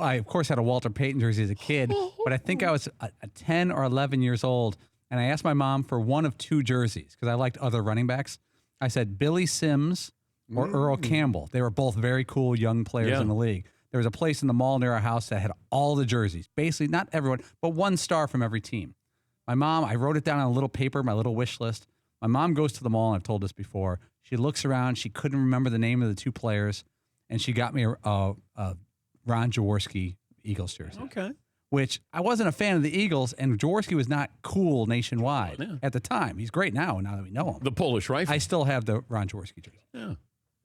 I of course had a Walter Payton jersey as a kid, but I think I was 10 or 11 years old, and I asked my mom for one of two jerseys because I liked other running backs. I said Billy Sims or Earl Campbell. They were both very cool young players in the league. There was a place in the mall near our house that had all the jerseys. Basically, not everyone, but one star from every team. My mom, I wrote it down on a little paper, my little wish list. My mom goes to the mall, and I've told this before. She looks around. She couldn't remember the name of the two players, and she got me a Ron Jaworski Eagles jersey. Okay. Which I wasn't a fan of the Eagles, and Jaworski was not cool nationwide at the time. He's great now that we know him. The Polish rifle. I still have the Ron Jaworski jersey. Yeah.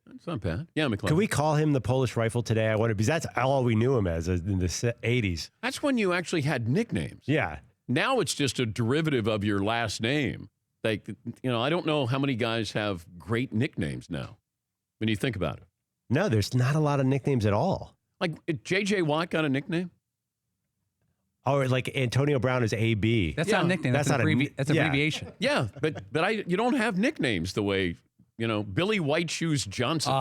That's not bad. Yeah, McClellan. Can we call him the Polish rifle today? I wonder, because that's all we knew him as in the 80s. That's when you actually had nicknames. Yeah. Now it's just a derivative of your last name. Like, I don't know how many guys have great nicknames now when you think about it. No, there's not a lot of nicknames at all. Like, J.J. Watt got a nickname? Or like Antonio Brown is AB. That's not a nickname. That's an abbreviation. Yeah, but you don't have nicknames the way, Billy White Shoes Johnson.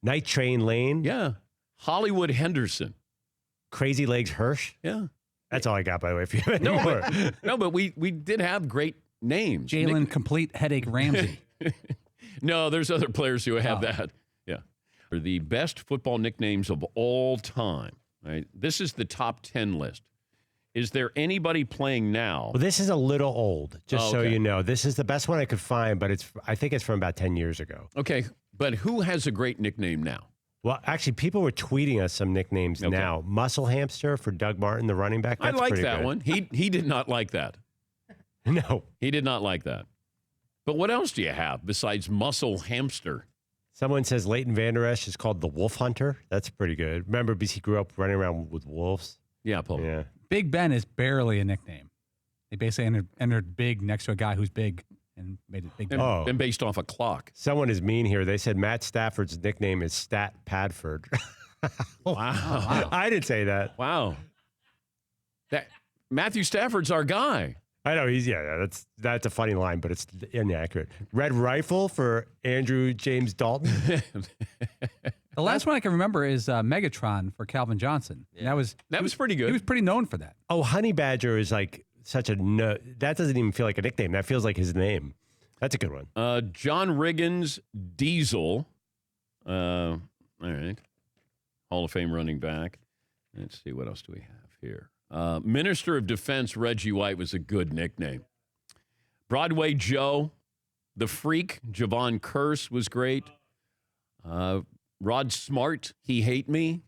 Night Train Lane. Yeah. Hollywood Henderson. Crazy Legs Hirsch. Yeah. That's all I got, by the way. If you have any more. But we did have great names. Jalen Complete Headache Ramsey. No, there's other players who have that. Yeah. They're the best football nicknames of all time. Right? This is the top 10 list. Is there anybody playing now? Well, this is a little old, just so you know. This is the best one I could find, but I think it's from about 10 years ago. Okay, but who has a great nickname now? Well, actually, people were tweeting us some nicknames now. Muscle Hamster for Doug Martin, the running back. That's I like that good. one. He did not like that. No. He did not like that. But what else do you have besides Muscle Hamster? Someone says Leighton Vander Esch is called the Wolf Hunter. That's pretty good. Remember, because he grew up running around with wolves. Yeah, Paul. Yeah. Big Ben is barely a nickname. They basically entered big next to a guy who's big and made it Big Ben. And based off a clock. Someone is mean here. They said Matt Stafford's nickname is Stat Padford. Wow. I didn't say that. Wow. Matthew Stafford's our guy. I know that's a funny line, but it's inaccurate. Red Rifle for Andrew James Dalton. The last one I can remember is Megatron for Calvin Johnson. Yeah. That was pretty good. He was pretty known for that. Oh, Honey Badger is like such a that doesn't even feel like a nickname. That feels like his name. That's a good one. John Riggins Diesel. All right. Hall of Fame running back. Let's see, what else do we have here? Minister of Defense Reggie White was a good nickname. Broadway Joe, the Freak, Javon Curse was great. Rod Smart, He Hate Me.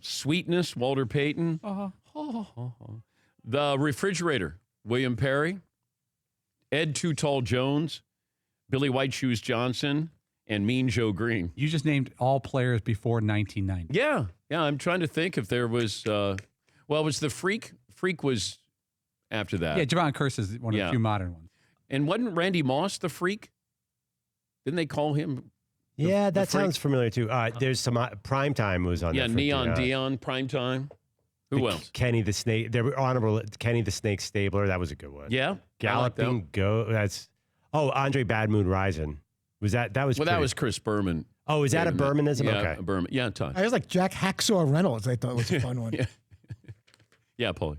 Sweetness, Walter Payton. The Refrigerator, William Perry. Ed Too Tall Jones, Billy White Shoes Johnson, and Mean Joe Green. You just named all players before 1990. Yeah, I'm trying to think if there was, it was the Freak. Freak was after that. Yeah, Javon Curse is one of the few modern ones. And wasn't Randy Moss the Freak? Didn't they call him? That sounds familiar too. There's some Primetime was on there. Yeah, Neon Dion, Primetime. Who else? Kenny the Snake. They were honorable. Kenny the Snake Stabler. That was a good one. Yeah. Galloping Go. Andre Bad Moon Rising. That was Chris Berman. Oh, is that a Bermanism? Yeah, okay. Berman. Yeah, Todd. I was like Jack Hacksaw Reynolds. I thought was a fun one. Yeah, Paulie.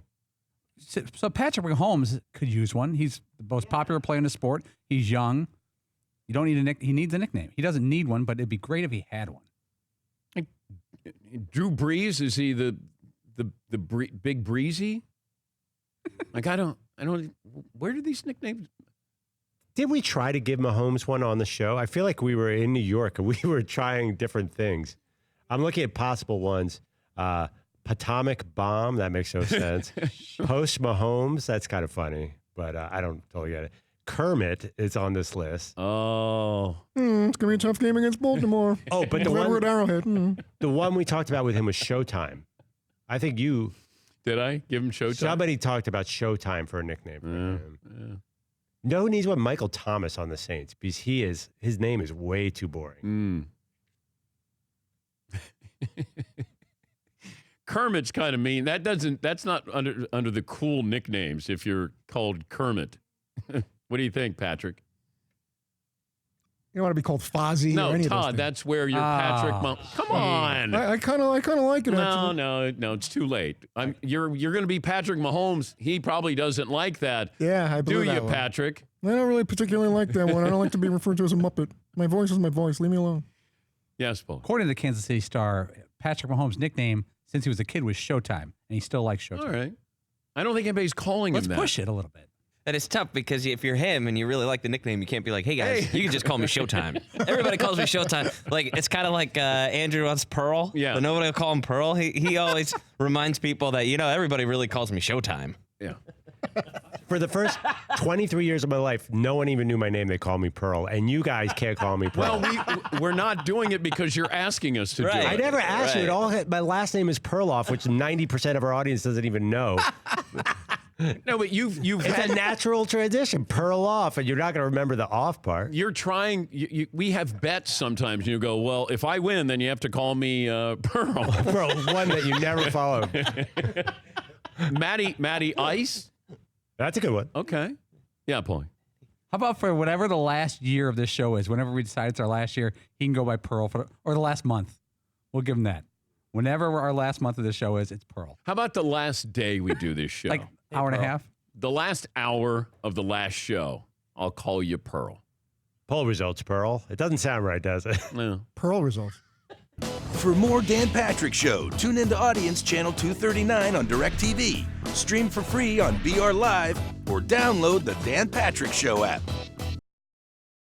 So Patrick Mahomes could use one. He's the most popular player in the sport. He's young. You don't need he needs a nickname. He doesn't need one, but it'd be great if he had one. Drew Brees, is he the big breezy? Like I don't. Where did these nicknames? Did we try to give Mahomes one on the show? I feel like we were in New York and we were trying different things. I'm looking at possible ones. Potomac Bomb, that makes no sense. Post Mahomes, that's kind of funny, but I don't totally get it. Kermit is on this list. Oh. It's going to be a tough game against Baltimore. Oh, but the one at Arrowhead. The one we talked about with him was Showtime. I think you... Did I give him Showtime? Somebody talked about Showtime for a nickname for him. Yeah. No one needs one Michael Thomas on the Saints because his name is way too boring. Kermit's kind of mean. That's not under the cool nicknames if you're called Kermit. What do you think, Patrick? You don't want to be called Fozzie or No, any of those Todd, things. that's where you're Patrick Mahomes. Come on. I kind of like it. No, actually. no, it's too late. You're going to be Patrick Mahomes. He probably doesn't like that. Yeah, I Do believe you, that one. Patrick? I don't really particularly like that one. I don't like to be referred to as a Muppet. My voice is my voice. Leave me alone. Yes, Paul. According to the Kansas City Star, Patrick Mahomes' nickname since he was a kid was Showtime, and he still likes Showtime. All right. I don't think anybody's calling Let's him that. push it a little bit. That is tough because if you're him and you really like the nickname, you can't be like, hey guys, you can just call me Showtime. Everybody calls me Showtime. Like, it's kind of like Andrew wants Pearl. Yeah. But nobody will call him Pearl. He always reminds people that, everybody really calls me Showtime. Yeah. For the first 23 years of my life, no one even knew my name. They called me Pearl, and you guys can't call me Pearl. Well, we're not doing it because you're asking us to do Right. it. I never asked you Right. at all. My last name is Perloff, which 90% of our audience doesn't even know. No, but you've It's had a natural transition. Pearl off, and you're not going to remember the off part. You're trying. We have bets sometimes. And you go, well, if I win, then you have to call me Pearl. Pearl, one that you never followed. Matty Ice. That's a good one. Okay. Yeah, Paulie. How about for whatever the last year of this show is, whenever we decide it's our last year, he can go by Pearl, or the last month. We'll give him that. Whenever our last month of the show is, it's Pearl. How about the last day we do this show? Like hour and a half? The last hour of the last show, I'll call you Pearl. Poll results, Pearl. It doesn't sound right, does it? No. Pearl results. For more Dan Patrick Show, tune into Audience Channel 239 on DirecTV. Stream for free on BR Live or download the Dan Patrick Show app.